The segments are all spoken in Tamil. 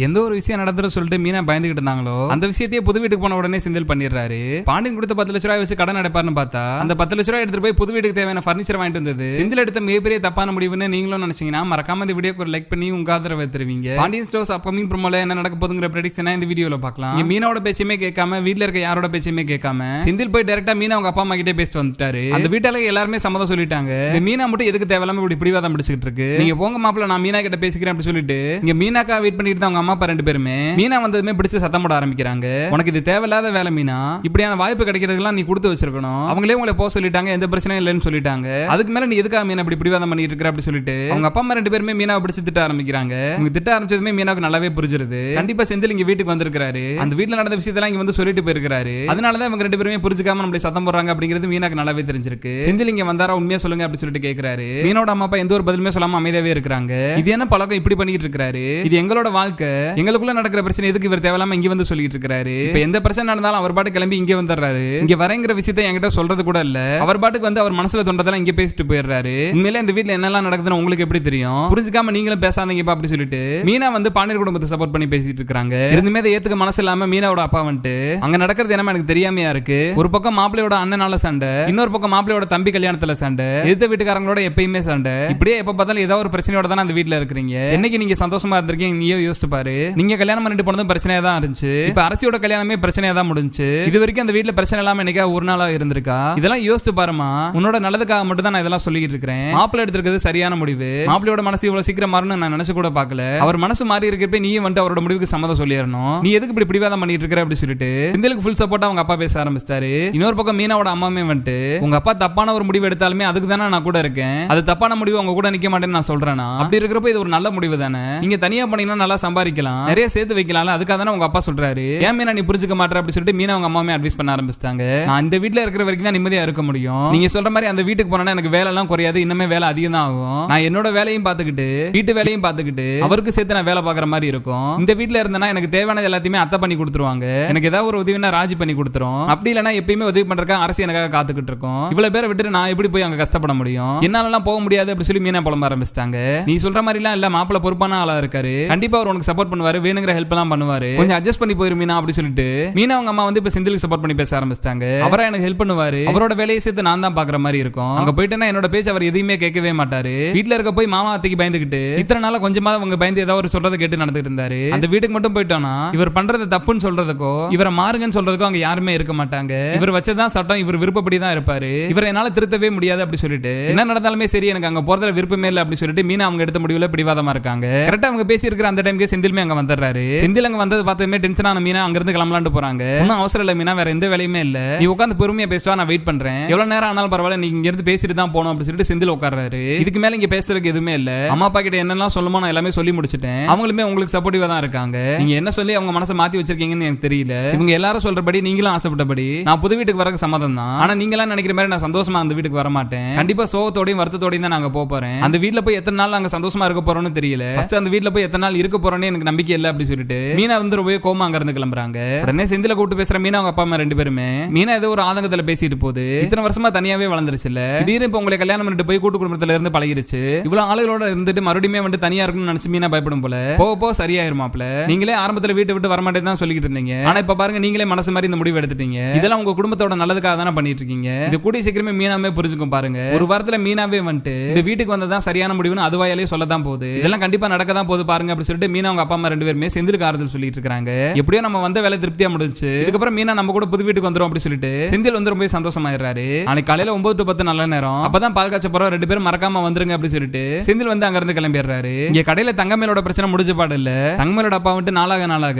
எந்த ஒரு விஷயம் நடந்துரும் சொல்லிட்டு மீனா பயந்துகிட்டு இருந்தாங்களோ அந்த விஷயத்தையே புது வீட்டுக்கு போன உடனே செந்தில் பண்ணிடுறாரு. பாண்டியன் கொடுத்த 10 லட்ச ரூபாய் வச்சு கடன் அடைப்பாருன்னு பார்த்தா அந்த 10 லட்ச ரூபாய் எடுத்துட்டு போய் புது வீட்டுக்கு தேவையான பர்னிச்சர் வாங்கிட்டு வந்தது செந்தில் எடுத்த மிகப்பெரிய தப்பான முடிவுன்னு நீங்களும் நினைச்சீங்கன்னா மறக்காம இந்த வீடியோக்கு ஒரு லைக் பண்ணி உங்க ஆதரவை தருவீங்க. பாண்டியன் ஸ்டோர்ஸ் அப்கமிங் ப்ரோமோல என்ன நடக்க போகுதுங்கிற ப்ரெடிக்ஷனை இந்த வீடியோல பார்க்கலாம். மீனாவோட பேச்சையுமே கேட்காம வீட்டுல இருக்க யாரோட பேச்சையுமே கேட்காம செந்தில் போய் டைரக்டா மீனா அவங்க அப்பா அம்மா கிட்டே பேசிட்டு வந்துட்டாரு. அந்த வீட்டால எல்லாருமே சம்மதம் சொல்லிட்டாங்க. இந்த மீனா மட்டும் எதுக்கு தேவையில்லாம இப்படி பிடிவாதம் பிடிச்சிட்டு இருக்கு, நீங்க போங்க மாப்பிள்ள நான் மீனா கிட்ட பேசிக்கிறேன் அப்படி சொல்லிட்டு இங்க மீனாக்கா வெயிட் பண்ணிட்டு அவங்க அம்மா அப்பா 2 பேருமே மீனா வந்ததுமே பிடிச்சு சத்தம் போட ஆரம்பிக்கிறாங்க. உனக்கு இது தேவையில்லாத வேலை மீனா, இப்படியான வாய்ப்பு கிடைக்கிறதுலாம் நீ கொடுத்து வச்சிருக்கணும். அவங்களே உங்களை போக சொல்லிட்டாங்க, எந்த பிரச்சனையும் இல்லைன்னு சொல்லிட்டாங்க. அதுக்கு மேல நீ எதுக்காக மீனா இப்படி பிடிவாதம் பண்ணிட்டு இருக்க அப்படி சொல்லிட்டு அவங்க அப்பா அம்மா 2 பேருமே மீனாவை பிடிச்சு திட்ட ஆரம்பிக்கிறாங்க. இவங்க திட்ட ஆரம்பிச்சதுமே மீனாவுக்கு நல்லாவே புரிஞ்சிருது. கண்டிப்பா செந்தில் இங்க வீட்டுக்கு வந்திருக்காரு, அந்த வீட்டுல நடந்த விஷயத்தெல்லாம் இங்க வந்து சொல்லிட்டு போயிருக்காரு. அதனாலதான் இவங்க 2 பேருமே புரிஞ்சுக்காம நம்மளை சத்தம் போடுறாங்க அப்படிங்கிறது மீனாக்கு நல்லாவே தெரிஞ்சிருக்கு. செந்தில் இங்க வந்தாரா உண்மையா சொல்லுங்க அப்படி சொல்லிட்டு கேட்கிறாரு. மீனோட அம்மா அப்பா எந்த ஒரு பதிலுமே சொல்லாம அமைதியாவே இருக்காங்க. இது என்ன பழக்கம் இப்படி பண்ணிட்டு இருக்காரு, இது எங்களோட வாழ்க்கை, எங்களுக்குள்ள நடக்கிற பிரச்சனை எதுக்கு இவர் தேவையில்லாம இங்க வந்து சொல்லிட்டு இருக்காரு. இப்ப எந்த பிரச்சனை நடந்தாலும் அவர் பாட்டு கிளம்பி இங்க வந்துடுறாரு. இங்க வரங்கிற விஷயத்தை என்கிட்ட சொல்றது கூட இல்ல, அவர் பாட்டுக்கு வந்து அவர் மனசுல தோன்றதெல்லாம் இங்க பேசிட்டு போயிடுறாரு. உண்மையிலே இந்த வீட்டுல என்னெல்லாம் நடக்குதுன்னு உங்களுக்கு எப்படி தெரியும், புரிஞ்சுக்காம நீங்களும் பேசாதீங்கப்பா அப்படி சொல்லிட்டு மீனா வந்து பாண்டியன் குடும்பத்தை சப்போர்ட் பண்ணி பேசிட்டு இருக்காங்க. இருந்துமே அதை ஏத்துக்க மனசு இல்லாம மீனாவோட அப்பா வந்துட்டு அங்க நடக்கிறது என்ன எனக்கு தெரியாமையா இருக்கு, ஒரு பக்கம் மாப்பிள்ளையோட அண்ணனால சண்டை, இன்னொரு பக்கம் மாப்பிள்ளையோட தம்பி கல்யாணத்துல சண்டை, எதிர்த்த வீட்டுக்காரங்களோட எப்பயுமே சண்டை, இப்படியே எப்ப பார்த்தாலும் ஏதாவது ஒரு பிரச்சனையோட தான் அந்த வீட்டுல இருக்கிறீங்க. என்னைக்கு நீங்க சந்தோஷமா இருந்திருக்கீங்க நீயே யோசிச்சு பாரு. நீங்க கல்யாணம் பண்ணிட்டு போனதும் பிரச்சனையா தான் இருந்துச்சு, இப்ப அரசியோட கல்யாணமே பிரச்சனையா தான் முடிஞ்சு. இது வரைக்கும் அந்த வீட்டுல பிரச்சனை இல்லாம என்னைக்கா ஒரு நாளா இருந்திருக்கா, இதெல்லாம் யோசிச்சு பாருமா. உன்னோட நல்லதுக்காக மட்டும் தான் நான் இதெல்லாம் சொல்லிட்டு இருக்கேன். மாப்பிள்ளை எடுத்திருக்கிறது சரியான முடிவு. மாப்பிள்ளையோட மனசு இவ்வளவு சீக்கிரம் மாறணும் நான் நினைச்சு கூட பார்க்கல. அவர் மனசு மாறி இருக்கப்ப நீயும் வந்து அவரோட முடிவுக்கு சம்மதம் சொல்லிடணும். நீ எதுக்கு இப்படி பிடிவாதம் பண்ணிட்டு இருக்கிற அப்படி சொல்லிட்டு செந்திலுக்கு ஃபுல் சப்போர்ட்டா அவங்க அப்பா பேச ஆரம்பிச்சாரு. இன்னொரு பக்கம் மீனாவோட அம்மாமே வந்துட்டு உங்க அப்பா தப்பான ஒரு முடிவு எடுத்தாலுமே அதுக்கு தானே நான் கூட இருக்கேன், அது தப்பான முடிவு உங்க கூட நிக்க மாட்டேன்னு நான் சொல்றேன்னா, அப்படி இருக்கிறப்ப இது ஒரு நல்ல முடிவு தானே, நீங்க தனியா பண்ணீங்கன்னா நல்லா சம்பாதிக்கலாம், நிறைய சேர்த்து வைக்கலாம், அதுக்காக தானே உங்க அப்பா சொல்றாரு, ஏன் மீனா நீ புரிஞ்சுக்க மாட்டேற அப்படி சொல்லிட்டு மீனா அவங்க அம்மாவே அட்வைஸ் பண்ண ஆரம்பிச்சாங்க. நான் இந்த வீட்ல இருக்கிற வரைக்கும் தான் நிம்மதியா இருக்க முடியும், நீங்க சொல்ற மாதிரி அந்த வீட்டுக்கு போனா எனக்கு வேலை எல்லாம் குறையாது, இன்னுமே வேலை அதிகம் தான் ஆகும். நான் என்னோட வேலையும் பார்த்துக்கிட்டு வீட்டு வேலையும் பார்த்துக்கிட்டு அவருக்கு சேர்த்து நான் வேலை பார்க்குற மாதிரி இருக்கும். இந்த வீட்ல இருந்தேன்னா எனக்கு தேவையானது எல்லாத்தையுமே அத்தை பண்ணி கொடுத்துருவாங்க, எனக்கு ஏதாவது ஒரு உதவினா ராஜி பண்ணி கொடுத்துரும், அப்படி இல்லைன்னா எப்பயுமே உதவி பண்றதுக்கு அரசு எனக்காக காத்துக்கிட்டு இருக்கும். இவ்வளவு பேரை விட்டு நான் எப்படி போய் அங்க கஷ்டப்பட முடியும், என்னாலலாம் போக முடியாது அப்படி சொல்லி மீனா புலம்ப ஆரம்பிச்சிட்டாங்க. நீ சொல்ற மாதிரி எல்லாம் இல்ல, மாப்பிள்ள பொறுப்பான ஆளா இருக்காரு, கண்டிப்பா அவர் உனக்கு சப்போர்ட் பண்ணுவாரு, வேணுங்கிற ஹெல்ப் எல்லாம் பண்ணுவாரு, கொஞ்சம் அட்ஜஸ்ட் பண்ணி போயிரு மீனா அப்படி சொல்லிட்டு மீனா அவங்க அம்மா வந்து இப்ப செந்திலுக்கு சப்போர்ட் பண்ணி பேச ஆரம்பிச்சிட்டாங்க. அவரா எனக்கு ஹெல்ப் பண்ணுவாரு, அவரோட வேலையை சேர்த்து நான் தான் பாக்குற மாதிரி இருக்கும், அங்க போயிட்டேன்னா என்னோட பேச்சு அவர் எதையுமே கேட்கவே மாட்டாரு, வீட்டுல இருக்க போய் மாமா அத்தைக்கு பயந்துகிட்டு இத்தனை நாள கொஞ்சமா அவங்க பயந்து ஏதாவது ஒரு சொல்றதை கேட்டு நடந்துட்டு இருந்தாரு. அந்த வீட்டுக்கு மட்டும் போயிட்டோம்னா இவர் பண்றது தப்புன்னு சொல்றதுக்கோ இவரை மாறுங்கன்னு சொல்றதுக்கோ அங்க யாருமே இருக்க மாட்டாங்க, இவர் வச்சதான் சட்டம், இவர் விருப்பப்படி தான் இருப்பாரு, இவரை என்னால திருத்தவே முடியாது அப்படி சொல்லிட்டு என்ன நடந்தாலுமே சரி எனக்கு அங்க போறதுல விருப்பமே இல்லை அப்படி சொல்லிட்டு மீனா அவங்க எடுத்த முடிவுல பிடிவாதமா இருக்காங்க. கரெக்டா அவங்க பேசி இருக்கிற அந்த டைம்க்கு செந்திலுமே அங்க வந்துடுறாரு. செந்தில் அங்க வந்தது பார்த்ததுமே டென்ஷனான மீனா அங்க இருந்து கிளம்பலான்னு போறாங்க. ஒன்னும் அவசரம் இல்ல மீனா, வேற எந்த வேலையுமே இல்ல, நீ உட்காந்து பொறுமையா பேசுவா, நான் வெயிட் பண்றேன், எவ்வளவு நேரம் ஆனாலும் பரவாயில்ல, நீ இங்க இருந்து பேசிட்டு தான் போகணும் அப்படி சொல்லிட்டு செந்தில் உட்கார்றாரு. இதுக்கு மேல இங்க பேசுறதுக்கு எதுவுமே இல்ல, அம்மா அப்பா கிட்ட என்னெல்லாம் சொல்லுமோ நான் எல்லாமே சொல்லி முடிச்சிட்டேன், அவங்களுமே உங்களுக்கு சப்போர்ட்டிவா தான் இருக்காங்க, நீங்க என்ன சொல்லி அவங்க மனசை மாத்தி வச்சிருக்கீங்கன்னு எனக்கு தெரியல, இவங்க எல்லாரும் சொல்றபடி நீங்களும் ஆசைப்பட்டபடி நான் புது வீட்டுக்கு வரக்கு சம்மதம் தான், ஆனா நீங்க எல்லாம் நினைக்கிற மாதிரி நான் சந்தோஷமா அந்த வீட்டுக்கு வர மாட்டேன், கண்டிப்பா சோகத்தோடையும் வருத்தத்தோடையும் தான் நாங்க போறேன், அந்த வீட்டுல போய் எத்தனை நாள் நாங்க சந்தோஷமா இருக்க போறோம்னு தெரியல, ஃபர்ஸ்ட் அந்த வீட்டுல போய் எத்தனை நாள் இருக்க போறோம்னு எனக்கு நம்பிக்கை இல்லை அப்படி சொல்லிட்டு மீனா வந்து ரொம்ப கோமா அங்க இருந்து கிளம்புறாங்க. உடனே செந்தில கூப்பிட்டு பேசுற மீனா அவங்க அப்பா அம்மா 2 பேருமே மீனா ஏதோ ஒரு ஆதங்கத்துல பேசிட்டு போகுது, இத்தனை வருஷமா தனியாவே வளர்ந்துருச்சு இல்ல, திடீர்னு இப்ப உங்களை கல்யாணம் பண்ணிட்டு போய் கூட்டு குடும்பத்துல இருந்து பழகிருச்சு, இவ்வளவு ஆளுகளோட இருந்துட்டு மறுபடியும் வந்து தனியா இருக்குன்னு நினைச்சு மீனா பயப்படும் போல, போக சரியாயிருமாப்ல, நீங்களே ஆரம்பத்துல வீட்டை விட்டு வரமாட்டேன்னு தான் சொல்லிட்டு இருந்தீங்க, ஆனா இப்ப பாருங்க நீங்களே மனசு மாதிரி இந்த முடிவு எடுத்துட்டீங்க, இதெல்லாம் உங்க குடும்பத்தோட நல்லதுக்காக தானே பண்ணிட்டு இருக்கீங்க, இது கூடிய சீக்கிரமே மீனாவே புரிஞ்சுக்கும் பாருங்க, ஒரு வாரத்துல மீனாவே வந்துட்டு இந்த வீட்டுக்கு வந்ததான் சரியான முடிவுன்னு அதுவாயாலே சொல்லதான் போகுது, இதெல்லாம் கண்டிப்பா நடக்க தான் போகுது பாருங்க அப்படி சொல்லிட்டு மீனா அவங்க அப்பா அம்மா 2 பேருமே செந்திலுக்கு ஆறுதல் சொல்லிட்டு இருக்காங்க. எப்படியோ நம்ம வந்த வேலை திருப்தியா முடிஞ்சு, இதுக்கப்புறம் மீனா நம்ம கூட புது வீட்டுக்கு வந்துரும் அப்படி சொல்லிட்டு செந்தில் வந்து ரொம்ப சந்தோஷமாயிடுறாரு. அன்னைக்கு காலையில 9 to 10 நல்ல நேரம், அப்பதான் பால் காய்ச்ச போறோம், 2 பேரும் மறக்காம வந்துருங்க அப்படி சொல்லிட்டு செந்தில் வந்து அங்க இருந்து கிளம்பிடுறாரு. இங்க கடையில தங்கமேலோட பிரச்சனை முடிஞ்ச பாடு இல்ல, தங்கமேலோட அப்பா வந்து நாளாக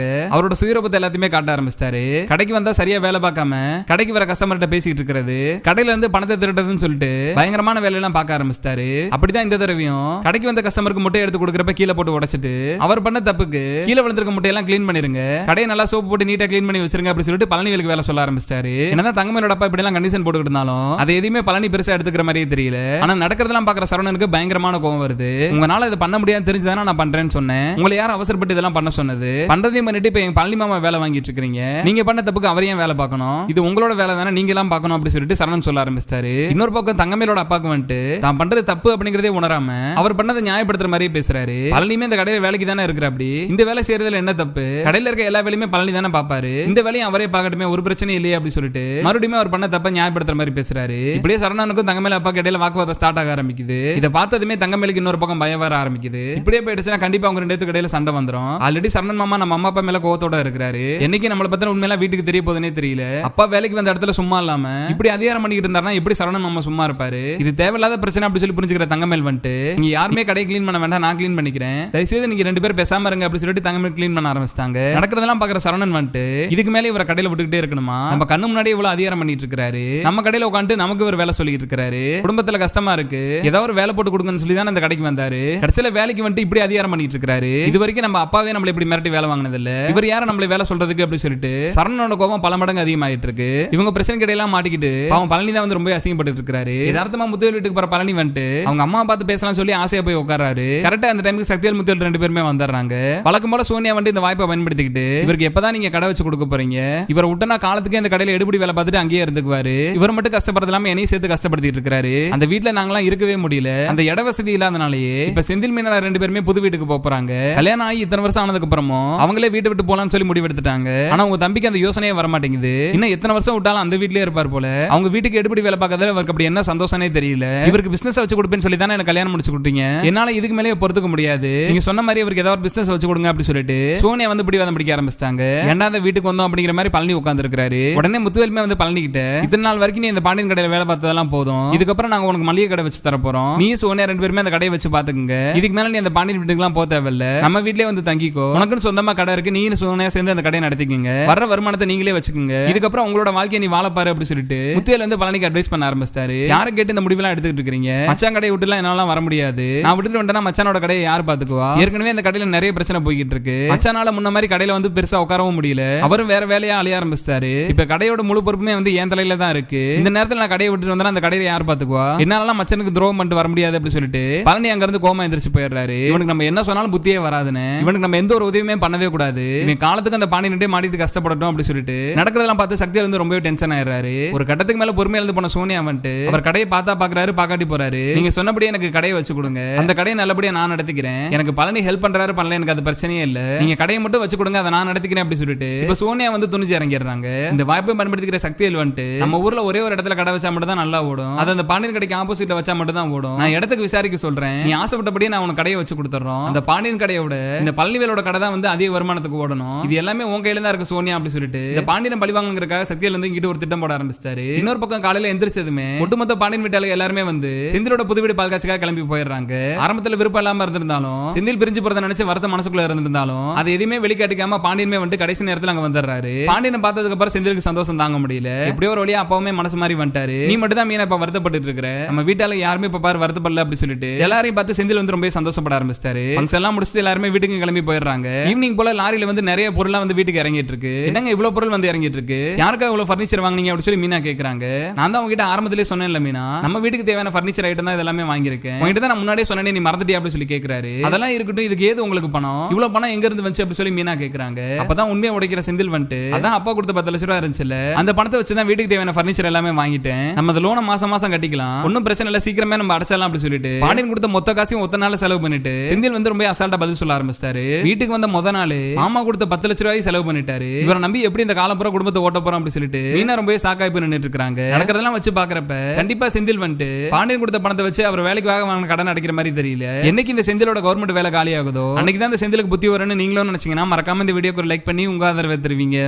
அவரோட சுயரூபத்தை எல்லாத்தையுமே காட்ட ஆரம்பிச்சிட்டாரு. கடைக்கு வந்தா சரியா வேலை பார்க்காம கடைக்கு வர கஸ்டமர்கிட்ட பேசிட்டு இருக்கிறது, கடையில இருந்து பணத்தை திருடுறதுன்னு சொல்லிட்டு பயங்கரமான வேலையெல்லாம் பார்க்க ஆரம்பிச்சிட்டாரு. அப்படிதான் இந்த தடவையும் கடைக்கு வந்த கஸ்டமருக்கு முட்டை எடுத்து கொடுக்கறப்ப கீழே போட்டு உடைச்சிட்டு அவர் பண்ண தப்புக்கு கீழே விழுந்திருக்க முட்டையெல்லாம் கிளீன் பண்ணிருங்க, கடையை நல்லா சோப்பு போட்டு நீட்டா கிளீன் பண்ணி வச்சிருங்க அப்படி சொல்லிட்டு பழனிவேலுக்கு வேலை சொல்ல ஆரம்பிச்சாரு. என்னதான் தங்கமேலோட அப்பா இப்படி எல்லாம் கண்டிஷன் போட்டுக்கிட்டு இருந்தாலும் அதை எதுவுமே பழனி பெருசா எடுத்துக்கிற மாதிரியே தெரியல. ஆனா நடக்கிறதெல்லாம் பாக்குற சரவணனுக்கு பயங்கரமான கோவம் வருது. உங்களால இதை பண்ண முடியாது தெரிஞ்சுதானே நான் பண்றேன்னு சொன்னேன், உங்களை யாரும் அவசரப்பட்டு இதெல்லாம் பண்ண சொன்னது, பண்றதையும் பண்ணிட்டு இப்ப எங்க பழனி மாமா வேலை வாங்கிட்டு இருக்கீங்க, நீங்க பண்ண தப்புக்கு அவரையும் வேலை பார்க்கணும், இது உங்களோட வேலை தானே, நீங்க எல்லாம் பார்க்கணும் அப்படி சொல்லிட்டு சரவணன் சொல்ல ஆரம்பிச்சாரு. இன்னொரு பக்கம் தங்கமேலோட அப்பாக்கு வந்துட்டு தான் பண்றது தப்பு அப்படிங்கறதே உணராம அவர் பண்ணதை நியாயப்படுத்துற மாதிரியே பேசுறாரு. பழனியுமே இந்த கடையில வேலைக்கு தானே இருக்கிற, அப்படி சொல்லி இந்த வேலை செய்யறதுல என்ன தப்பு, கடையில இருக்க எல்லா வேலையுமே பழனி தானே பாப்பாரு, இந்த வேலையும் அவரே பார்க்கட்டுமே, ஒரு பிரச்சனை இல்லையே அப்படி சொல்லிட்டு மறுபடியும் அவர் பண்ண தப்ப நியாயப்படுத்துற மாதிரி பேசுறாரு. இப்படியே சரவணனுக்கும் தங்கமேல அப்பா இடையில வாக்குவாதம் ஸ்டார்ட் ஆக ஆரம்பிக்குது. இதை பார்த்ததுமே தங்கமேலுக்கு இன்னொரு பக்கம் பயம் வர ஆரம்பிக்குது. இப்படியே போயிடுச்சுன்னா கண்டிப்பா அவங்க ரெண்டு பேருக்கு இடையில சண்டை வந்துரும். ஆல்ரெடி சரவணன் மாமா நம்ம அம்மா அப்பா மேல கோவத்தோட இருக்கிறாரு. என்னைக்கு நம்மள பத்தின உண்மையெல்லாம் வீட்டுக்கு தெரிய போதுனே தெரியல. அப்பா வேலைக்கு வந்த இடத்துல சும்மா இல்லாம இப்படி அதிகாரம் பண்ணிட்டு இருந்தாருன்னா எப்படி சரவணன் மாமா சும்மா இருப்பாரு? இது தேவையில்லாத பிரச்சனை அப்படி சொல்லி புரிஞ்சுக்கிற தங்கமேல் வந்துட்டு நீங்க யாருமே கடை கிளீன் பண்ண வேண்டாம், நான் கிளீன் பண்ணிக்கிறேன், தயவுசெய்து நீங்க ரெண்டு பேரும் பேசாம இருங்க அப்படி சொல்லிட்டு தங்கமேல் கிளீன் பண்ண ஆரம்பிச்சிட்டாங்க. நடக்கிறதெல்லாம் பாக்குற சரவணன் வந்துட்டு இதுக்கு மேலே இவரை கடையில விட்டுக்கிட்டே இருக்கணுமா, நம்ம கண்ணு முன்னாடி இவ்வளவு அதிகாரம் பண்ணிட்டு இருக்காரு, நம்ம கடையில உட்காந்து நமக்கு ஒரு வேலை சொல்லிட்டு இருக்காரு, குடும்பத்துல கஷ்டமா இருக்கு, ஏதாவது ஒரு வேலை போட்டு கொடுங்கன்னு சொல்லி தான் அந்த கடைக்கு வந்தாரு. கடைசியில வேலைக்கு வந்துட்டு இப்படி அதிகாரம் பண்ணிட்டு இருக்காரு. இது வரைக்கும் நம்ம அப்பாவே நம்மள இப்படி மிரட்டி வேலை வாங்கினது இல்ல, இவர் யார நம்மள வேலை சொல்றதுக்கு அப்படி சொல்லிட்டு சரவணனோட கோபம் பல மடங்கு அதிகமாயிட்டு இருக்கு. இவங்க பிரச்சனை கிடையெல்லாம் மாட்டிக்கிட்டு பாவம் பழனி தான் வந்து ரொம்ப அசிங்கப்பட்டு இருக்காரு. யதார்த்தமா முத்துவேல் வீட்டுக்கு போற பழனி வந்துட்டு அவங்க அம்மா பார்த்து பேசலாம் சொல்லி ஆசையா போய் உட்காராரு. கரெக்டா அந்த டைமுக்கு சக்திவேல் முத்துவேல் ரெண்டு பேருமே வந்துடுறாங்க. வழக்கம் போல சோனியா வந்து இந்த வாய்ப்பை பயன்படுத்திக்கிட்டு இவருக்கு எப்பதான் நீங்க கடை வச்சு கொடுக்க போறீங்க, இவரை விட்டனா காலத்துக்கு இந்த கடையில எடுபடி வேலை பார்த்துட்டு அங்கேயே இருந்துக்குவாரு, இவர் மட்டும் கஷ்டப்படுறது இல்லாம என்னையும் சேர்த்து கஷ்டப்படுத்திட்டு இருக்காரு, அந்த வீட்டுல நாங்களாம் இருக்கவே முடியல, அந்த இட வசதி இல்லாதனாலேயே இப்ப செந்தில் மீனா ரெண்டு பேருமே புது வீட்டுக்கு போறாங்க. கல்யாணம் ஆகி இத்தனை வருஷம் ஆனதுக்கு அப்புறமும் அவங்களே வீட்டை விட்டு போலாம்னு சொல்லி முடிவு எடுத்துட்டாங்க. ஆனா உங்க தம்பிக்கு அந்த யோசனையே வர மாட்டேங்குது. இன்னும் எத்தனை வருஷம் விட்டாலும் அந்த வீட்லயே இருப்பார் போல. அவங்க வீட்டுக்கு எடுபடி வேலை பார்க்கறதுல அவருக்கு அப்படி என்ன சந்தோஷமே தெரியல. இவருக்கு பிசினஸ் வச்சு கொடுப்பேன்னு சொல்லி தானே எனக்கு கல்யாணம் முடிச்சு கொடுத்தீங்க, என்னால இதுக்கு மேலே பொறுத்துக்க முடியாது, நீங்க சொன்ன மாதிரி இவருக்கு ஏதாவது பிசினஸ் வச்சு கொடுங்க அப்படி சொல்லிட்டு சோனியா வந்து பிடிவாதம் பிடிக்க ஆரம்பிச்சிட்டாங்க. ஏன்டா வீட்டுக்கு வந்தோம் அப்படிங்கிற மாதிரி பழனி உட்கார்ந்து இருக்காரு. உடனே முத்துவேலுமே வந்து பழனி கிட்ட இத்தனை நாள் வரைக்கும் நீ இந்த பாண்டியன் கடையில வேலை பார்த்ததெல்லாம் போதும், இதுக்கப்புறம் நாங்க உனக்கு மளிகை கடை வச்சு தர போறோம், நீ சோனியா ரெண்டு பேருமே அந்த கடையை வச்சு பாத்துக்கங்க, இதுக்கு மேல நீ அந்த பாண்டியன் வீட்டுக்கு எல்லாம் போக தேவையில்ல, நம்ம வீட்லயே வந்து தங்கிக்கோ, உனக்குன்னு சொந்தமா கடை இருக்கு, நீ சோனியா சேர்ந்து அந்த கடையை நடத்திக்கங்க, வர்ற வருமானத்தை நீங்களே வச்சுக்கோங்க, இதுக்கப்புறம் உங்களோட வாழ்க்கையை நீ வாழப்பாரு அப்படி சொல்லிட்டு முத்துவேல் வந்து பழனிக்கு அட்வைஸ் பண்ண ஆரம்பிச்சாரு. யாரை கேட்டு இந்த முடிவெல்லாம் எடுத்துட்டு இருக்கீங்க, மச்சான் கடையை விட்டு எல்லாம் என்னால வர முடியாது, நான் விட்டுட்டு வந்தேன்னா மச்சானோட கடையை யார் பாத்துக்குவா, ஏற்கனவே அந்த கடையில நிறைய பிரச்சனை போய்கிட்டு இருக்கு, மச்சானால முன்ன மாதிரி கடையில வந்து பெருசா உட்காரவும் முடியல, அவரும் வேற வேலையா அலைய ஆரம்பிச்சிட்டாரு, இப்ப கடையோட முழு பொறுப்புமே வந்து என் தலையில தான் இருக்கு, இந்த நேரத்துல நான் கடையை விட்டுட்டு வந்தா அந்த கடையை யார் பாத்துக்குவா, என்னால மச்சனுக்கு துரோகம் பண்ணிட்டு வர முடியாது அப்படி சொல்லிட்டு பழனி அங்க இருந்து கோமா எந்திரிச்சு போயிடுறாரு. இவனுக்கு நம்ம என்ன சொன்னாலும் புத்தியே வராதுன்னு, இவனுக்கு நம்ம எந்த ஒரு உதவியுமே பண்ணவே கூடாது, இவன் காலத்துக்கு அந்த பாண்டியன்ட்டே மாட்டிட்டு கஷ்டப்படட்டும் அப்படி சொல்லிட்டு நடக்கிறதெல்லாம் பார்த்து சக்தி வந்து ரொம்ப டென்ஷன் ஆயிடுறாரு. ஒரு கட்டத்துக்கு மேல பொறுமையா இருந்து போன சோனியா வந்துட்டு அவர் கடையை பார்த்தா பாக்குறாரு, பாக்காட்டி போறாரு, நீங்க சொன்னபடியே எனக்கு கடையை வச்சு கொடுங்க, அந்த கடையை நல்லபடியா நான் நடத்திக்கிறேன், எனக்கு பழனி ஹெல்ப் பண்றாரு பண்ணல எனக்கு அது பிரச்சனையே இல்ல, நீங்க கடையை மட்டும் வச்சு கொடுங்க அதை நான் நடத்திக்கிறேன் அப்படி சொல்லிட்டு இப்ப சோனியா வந்து துணிஞ்சு இறங்கிடுறாங்க. இந்த வாய்ப்பை பயன்படுத்திக்கிற சக்திவேல் வந்துட்டு நம்ம ஊர்ல ஒரே ஒரு இடத்துல கடை வச்சா மட்டும் தான் நல்லா ஓடும், அது அந்த பாண்டியன் கடைக்கு ஆப்போசிட்ல வச்சா மட்டும் தான் ஓடும், நான் இடத்துக்கு விசாரிக்க சொல்றேன், நீ ஆசைப்பட்டபடியே நான் உனக்கு கடையை வச்சு கொடுத்துறோம், அந்த பாண்டியன் கடையோட இந்த பழனிவேலோட கடை தான் வந்து அதிக வருமானத்துக்கு ஓடணும், இது எல்லாமே உன் கையில தான் இருக்கு சோனியா அப்படி சொல்லிட்டு இந்த பாண்டியன் பழிவாங்கிறதுக்காக சக்திவேல் வந்து இங்கிட்ட ஒரு திட்டம் போட ஆரம்பிச்சாரு. இன்னொரு பக்கம் காலையில எந்திரிச்சதுமே ஒட்டுமொத்த பாண்டியன் வீட்டாளர் எல்லாருமே வந்து செந்திலோட புது வீடு பால் காட்சிக்காக கிளம்பி போயிடுறாங்க. ஆரம்பத்துல விருப்பம் இல்லாம இருந்திருந்தாலும் செந்தில் பிரிஞ்சு போறத நினைச்சு வருத்த மனசுக்குள்ள இருந்திருந்தாலும் அது எதுவுமே வெளிக்காட்டிக்காம பாண்டியனுமே வந்து கடைசி நேரத்துல அங்க வந்துடுறாரு. பாண்டியனை பார்த்ததுக்கு அப்புறம் செந்திலுக்கு சந்தோஷம் தாங்க முடியல, எப்படியோ ஒரு வழியா அப்பாவுமே மனசு மாதிரி வந்துட்டாரு, நீ மட்டும் தான் மீனா இப்ப வருத்தப்பட்டு இருக்கிற, நம்ம வீட்டால யாருமே இப்ப பாரு வருத்தப்படல அப்படி சொல்லிட்டு எல்லாரையும் பார்த்து செந்தில் வந்து ரொம்ப சந்தோஷப்பட ஆரம்பிச்சாரு. ஃபங்க்ஷன் எல்லாம் முடிச்சுட்டு எல்லாருமே வீட்டுக்கு கிளம்பி போயிடுறாங்க. ஈவினிங் போல லாரியில வந்து நிறைய பொருள்லாம் வந்து வீட்டுக்கு இறங்கிட்டு இருக்கு. என்னங்க இவ்வளவு பொருள் வந்து இறங்கிட்டு இருக்கு, யாருக்கா இவ்வளவு பர்னிச்சர் வாங்குனீங்க அப்படி சொல்லி மீனா கேக்குறாங்க. நான் தான் உங்ககிட்ட ஆரம்பத்திலே சொன்னேன்ல மீனா, நம்ம வீட்டுக்கு தேவையான பர்னிச்சர் ஐட்டம் தான் இதெல்லாம் வாங்கியிருக்கேன், உங்ககிட்ட தான் நான் முன்னாடியே சொன்னேனே நீ மறந்துட்டியா அப்படி சொல்லி கேக்குறாரு. அதெல்லாம் இருக்கட்டும், இதுக்கு ஏது உங்களுக்கு பணம், இவ்வளவு பணம் எங்க இருந்து வந்துச்சு அப்படி சொல்லி மீனா கேக்குறாங்க. அப்பதான் உண்மையை உடைக்கிற செந்தில் வந்துட்டு அதான் அப்பா கொடுத்த 10 லட்சம் ரூபாய் இருந்துச்சுல்ல, அந்த பணத்தை வச்சு தான் வீட்டுக்கு தேவையான பர்னிச்சர் எல்லாமே வாங்கிட்டேன், நம்ம அந்த லோனை மாசம் மாசம் கட்டிக்கலாம், ஒன்னும் பிரச்சனை இல்ல, சீக்கிரமே நம்ம அடைச்சிடலாம் அப்படி சொல்லிட்டு பாண்டியன் கொடுத்த மொத்த காசையும் ஒத்த நாள் செலவு பண்ணிட்டு செந்தில் வந்து ரொம்ப அசால்ட்டா பதில் சொல்ல ஆரம்பிச்சாரு. வீட்டுக்கு வந்த முத நாள் மாமா கொடுத்த 10 லட்சம் ரூபாய் செலவு பண்ணிட்டாரு, இவரை நம்பி எப்படி இந்த காலப்புற குடும்பத்தை ஓட்ட போறோம் அப்படி சொல்லிட்டு மீனா ரொம்ப சாக்காய் போய் நின்னுட்டு இருக்காங்க. நடக்கிறதெல்லாம் வச்சு பாக்குறப்ப கண்டிப்பா செந்தில் வந்துட்டு பாண்டியன் கொடுத்த பணத்தை வச்சு அவர் வேலைக்கு வாங்கின கடன் அடைக்கிற மாதிரி தெரியல. என்னைக்கு இந்த செந்திலோட கவர்மெண்ட் வேலை காலி ஆகுதோ அன்னைக்கு தான் இந்த செந்திலுக்கு புத்தி வரும்னு நீங்களும் நினைச்சீங்கன்னா மறக்காம இந்த வீடியோக்கு ஒரு லைக் பண்ணி உங்க ஆதரவை தருவீங்க.